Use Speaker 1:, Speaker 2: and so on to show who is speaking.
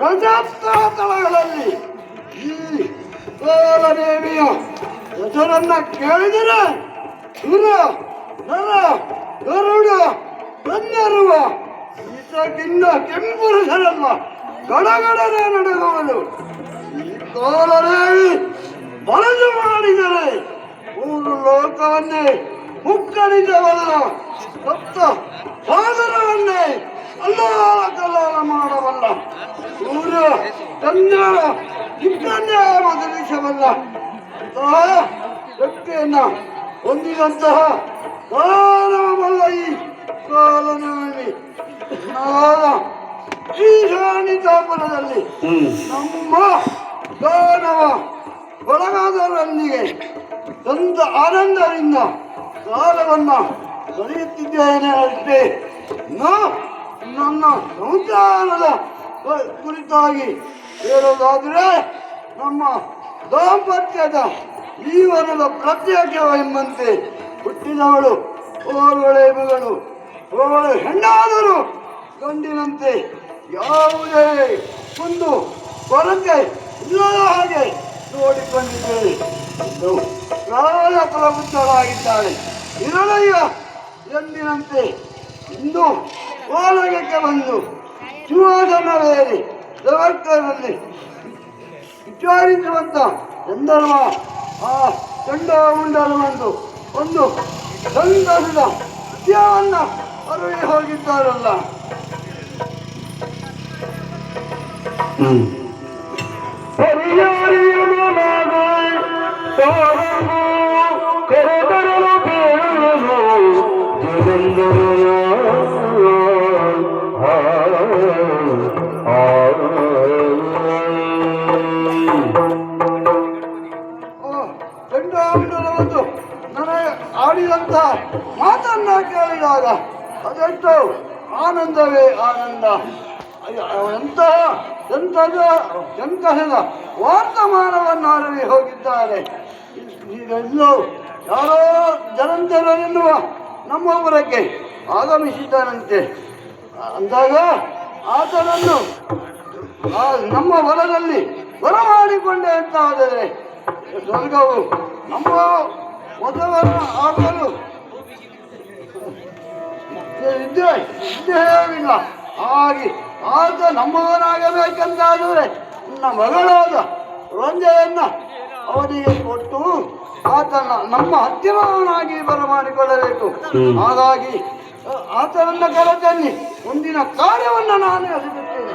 Speaker 1: ಪ್ರಜಾಸ್ಥಳಗಳಲ್ಲಿ ಈ ದೇವಿಯ ಹೆಸರನ್ನ ಕೇಳಿದರೆ ಸುರ ನರ ಗರುಡ ಗಂಧರ್ವ ಈತಕ್ಕಿಂತ ಕೆಂಪುರುಷರಲ್ಲ ಗಡಗಡನೆ ನಡೆದವನು. ಈ ಕೋಲದೇವಿ ಬಲಜು ಮಾಡಿದರೆ ಮೂರು ಲೋಕವನ್ನೇ ಮುಕ್ಕಳಿಸಬಲ್ಲ ಸಪ್ತ ಸಾಗರವನ್ನೇ ಅಲ್ಲಾಲ ಕಲ್ಲಾಲ ಮಾಡಬಲ್ಲ ಸೂರ್ಯ ಚಂದ್ರನ ದಿಕ್ಕನ್ನೇ ಬದಲಿಸಬಲ್ಲ ಅಂತಹ ಶಕ್ತಿಯನ್ನ ಹೊಂದಿದಂತಹ ದಾನವಲ್ಲ ಈ ಕಾಲನಲ್ಲಿ ಈಶಾನಿತಾಪುರದಲ್ಲಿ ನಮ್ಮ ದಾನವ ಬಳಗದವರೊಂದಿಗೆ ಸ್ವಂತ ಆನಂದದಿಂದ ಕಾಲವನ್ನ ಕಳೆಯುತ್ತಿದ್ದೇನೆ ಅಷ್ಟೇ. ನನ್ನ ಸಂಸಾರದ ಕುರಿತಾಗಿ ಹೇಳೋದಾದರೆ ನಮ್ಮ ದಾಂಪತ್ಯದ ಜೀವನದ ಪ್ರತ್ಯೇಕವೆಂಬಂತೆ ಹುಟ್ಟಿದವಳು ಓರ್ವಳೆ ಮಗಳು, ಓರ್ವಳೆ ಹೆಣ್ಣಾದರೂ ಗಂಡಿನಂತೆ ಯಾವುದೇ ಒಂದು ಕೊರತೆ ಇಲ್ಲದ ಹಾಗೆ ನೋಡಿಕೊಂಡಿದ್ದೇವೆ. ಪ್ರಾಯ ಪ್ರಬುದ್ಧರಾಗಿದ್ದಾಳೆ. ಇರಲಯ್ಯ ಎಂದಿನಂತೆ ಇಂದು ಓಲಗಕ್ಕೆ ಬಂದು ಸಿಂಹಾಸನವೇರಿ ಜಗತ್ತರಲ್ಲಿ ವಿಚಾರಿಸುವಂತ ಗಂಧರ್ವ ಆ ಚಂಡಮುಂಡರನ್ನು ಒಂದು ಸಂತಸದ ವಿದ್ಯಾವನ್ನ ಅರಿವಿ ಹೋಗಿದ್ದಾರಲ್ಲ. ಚಂಡಮುಂಡರವೊಂದು ನನಗೆ ಆಡಿದಂತ ಮಾತನ್ನ ಕೇಳಿದಾಗ ಅದೆಷ್ಟು ಆನಂದವೇ ಆನಂದ. ಎಂತಹ ವರ್ತಮಾನವನ್ನು ಅರಿವಿ ಹೋಗಿದ್ದಾರೆ. ಇದೆಲ್ಲೋ ಯಾರೋ ಜಲಂಧರನೆನ್ನುವ ನಮ್ಮ ಊರಕ್ಕೆ ಆಗಮಿಸಿದ್ದಾನಂತೆ. ಅಂದಾಗ ಆತನನ್ನು ನಮ್ಮ ಹೊಲದಲ್ಲಿ ಬರಮಾಡಿಕೊಂಡೆ ಅಂತ ಆದರೆ ಸ್ವರ್ಗವು ನಮ್ಮ ಮೊದಲನ್ನು ಆಗಲು ಇದ್ದೇವಿಲ್ಲ. ಹಾಗೆ ಆತ ನಮ್ಮವನಾಗಬೇಕೆಂದಾದರೆ ನನ್ನ ಮಗಳಾದ ರಂಜೆಯನ್ನ ಅವನಿಗೆ ಕೊಟ್ಟು ಆತನ ನಮ್ಮ ಹತ್ತಿರವನಾಗಿ ಬರಮಾಡಿಕೊಳ್ಳಬೇಕು. ಹಾಗಾಗಿ ಆತನನ್ನ ಕರೆತನ್ನಿ ಮುಂದಿನ ಕಾರ್ಯವನ್ನು ನಾನು ಎಸಗುತ್ತೇನೆ.